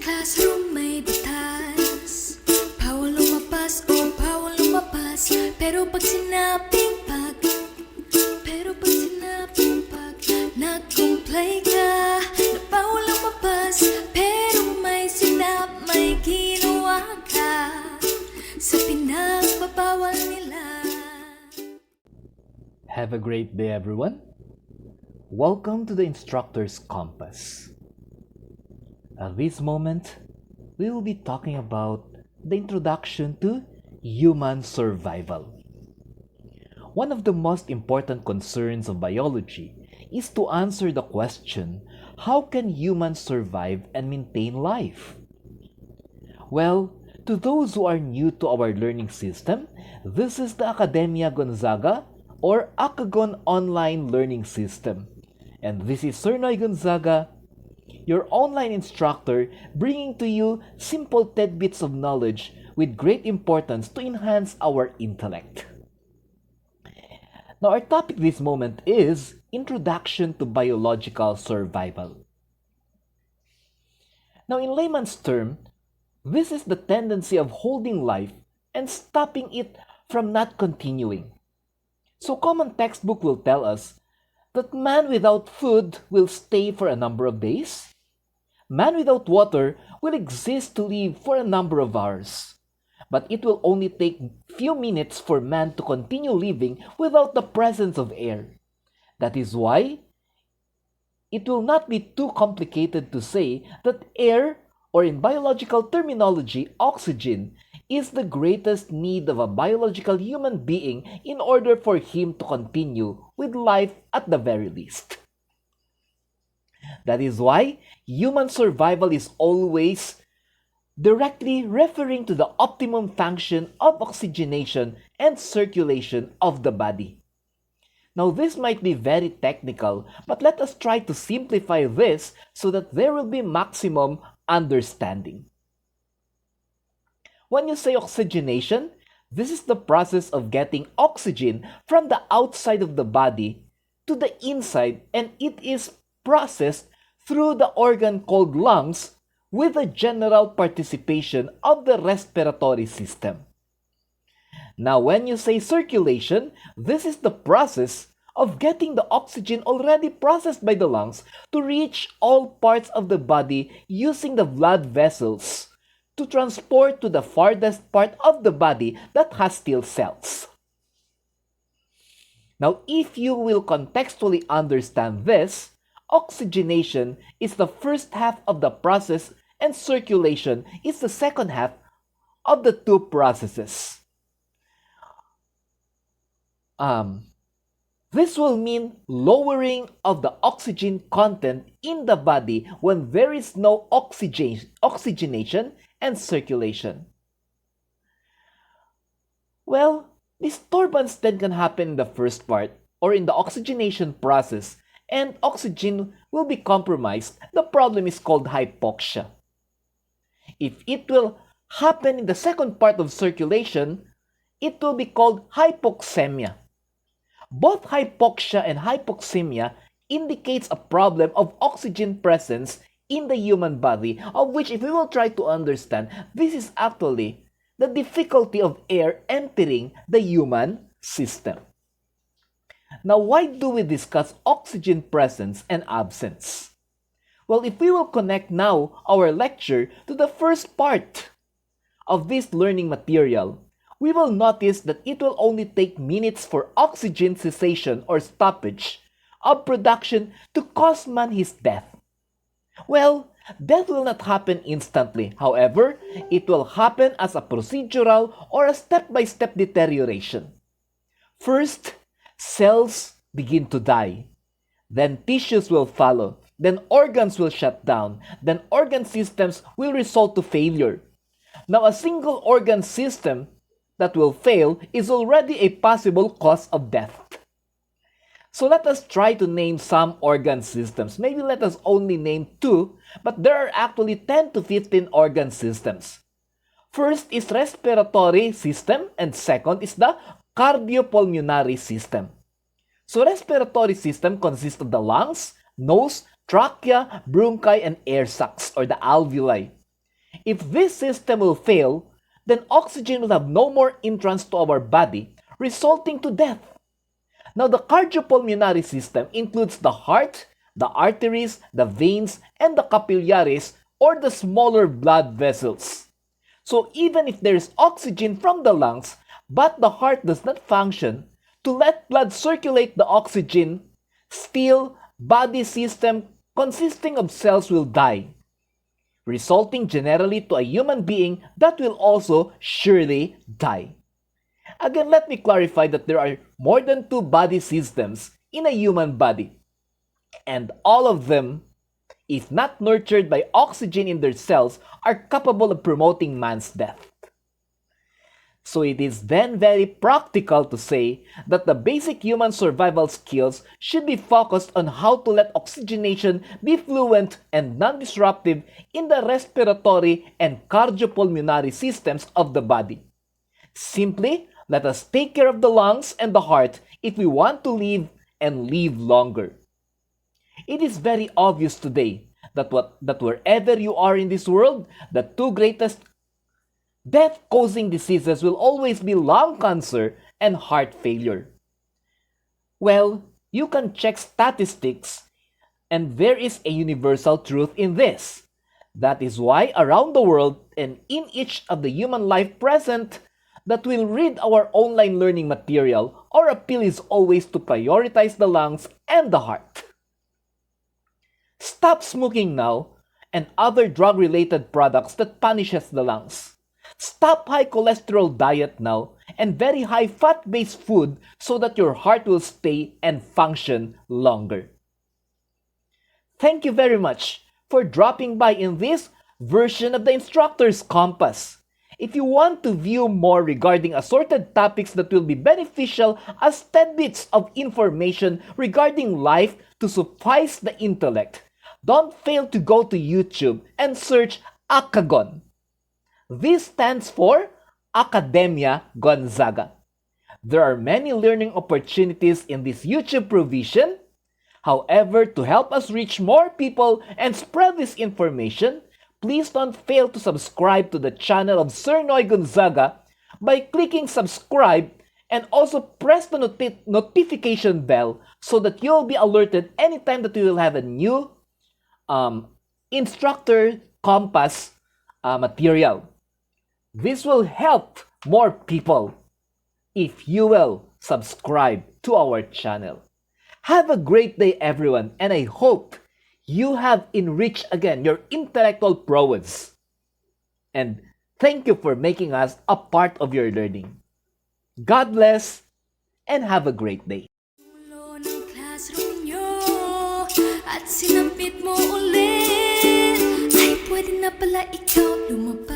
classroom may batas, bawal lumabas o bawal lumabas. Pero pag sinabing pag nag-comply ka na bawal lumabas, pero may may ginawa ka sa pinagbabawal nila. Have a great day, everyone. Welcome to the Instructor's Compass. At this moment, we will be talking about the introduction to human survival. One of the most important concerns of biology is to answer the question, how can humans survive and maintain life? Well, to those who are new to our learning system, this is the Academia Gonzaga or AcaGon online learning system. And this is Sir Noy Gonzaga, your online instructor, bringing to you simple tidbits of knowledge with great importance to enhance our intellect. Now, our topic this moment is Introduction to Biological Survival. Now, in layman's term, this is the tendency of holding life and stopping it from not continuing. So, common textbook will tell us that man without food will stay for a number of days. Man without water will exist to live for a number of hours. But it will only take few minutes for man to continue living without the presence of air. That is why it will not be too complicated to say that air, or in biological terminology, oxygen, is the greatest need of a biological human being in order for him to continue with life at the very least. That is why human survival is always directly referring to the optimum function of oxygenation and circulation of the body. Now, this might be very technical, but let us try to simplify this so that there will be maximum understanding. When you say oxygenation, this is the process of getting oxygen from the outside of the body to the inside, and it is processed through the organ called lungs with the general participation of the respiratory system. Now, when you say circulation, this is the process of getting the oxygen already processed by the lungs to reach all parts of the body using the blood vessels to transport to the farthest part of the body that has still cells. Now, if you will contextually understand this, oxygenation is the first half of the process and circulation is the second half of the two processes. This will mean lowering of the oxygen content in the body when there is no oxygenation and circulation. Well, disturbance then can happen in the first part or in the oxygenation process, and oxygen will be compromised. The problem is called hypoxia. If it will happen in the second part of circulation, it will be called hypoxaemia. Both hypoxia and hypoxaemia indicates a problem of oxygen presence in the human body, of which if we will try to understand, this is actually the difficulty of air entering the human system. Now, why do we discuss oxygen presence and absence? Well, if we will connect now our lecture to the first part of this learning material, we will notice that it will only take minutes for oxygen cessation or stoppage of production to cause man his death. Well, death will not happen instantly. However, it will happen as a procedural or a step-by-step deterioration. First, cells begin to die. Then tissues will follow. Then organs will shut down. Then organ systems will result to failure. Now, a single organ system that will fail is already a possible cause of death. So let us try to name some organ systems. Maybe let us only name 2, but there are actually 10 to 15 organ systems. First is respiratory system, and second is the cardiopulmonary system. So respiratory system consists of the lungs, nose, trachea, bronchi, and air sacs or the alveoli. If this system will fail, then oxygen will have no more entrance to our body, resulting to death. Now, the cardiopulmonary system includes the heart, the arteries, the veins, and the capillaries, or the smaller blood vessels. So even if there is oxygen from the lungs, but the heart does not function to let blood circulate the oxygen, still, body system consisting of cells will die, resulting generally to a human being that will also surely die. Again, let me clarify that there are more than 2 body systems in a human body, and all of them, if not nurtured by oxygen in their cells, are capable of promoting man's death. So it is then very practical to say that the basic human survival skills should be focused on how to let oxygenation be fluent and non-disruptive in the respiratory and cardiopulmonary systems of the body. Simply, let us take care of the lungs and the heart if we want to live and live longer. It is very obvious today that wherever you are in this world, the 2 greatest death-causing diseases will always be lung cancer and heart failure. Well, you can check statistics, and there is a universal truth in this. That is why around the world and in each of the human life present that will read our online learning material, our appeal is always to prioritize the lungs and the heart. Stop smoking now and other drug-related products that punishes the lungs. Stop high cholesterol diet now and very high fat-based food so that your heart will stay and function longer. Thank you very much for dropping by in this version of the Instructor's Compass. If you want to view more regarding assorted topics that will be beneficial as tidbits of information regarding life to suffice the intellect, don't fail to go to YouTube and search AcaGon. This stands for Academia Gonzaga. There are many learning opportunities in this YouTube provision. However, to help us reach more people and spread this information, please don't fail to subscribe to the channel of Sir Noy Gonzaga by clicking subscribe and also press the notification bell so that you'll be alerted anytime that we will have a new Instructor Compass material. This will help more people if you will subscribe to our channel. Have a great day, everyone, and I hope you have enriched again your intellectual prowess. And thank you for making us a part of your learning. God bless and have a great day. Ulo ng classroom nyo at sinapit mo ulit, ay pwede na pala ikaw lumabas.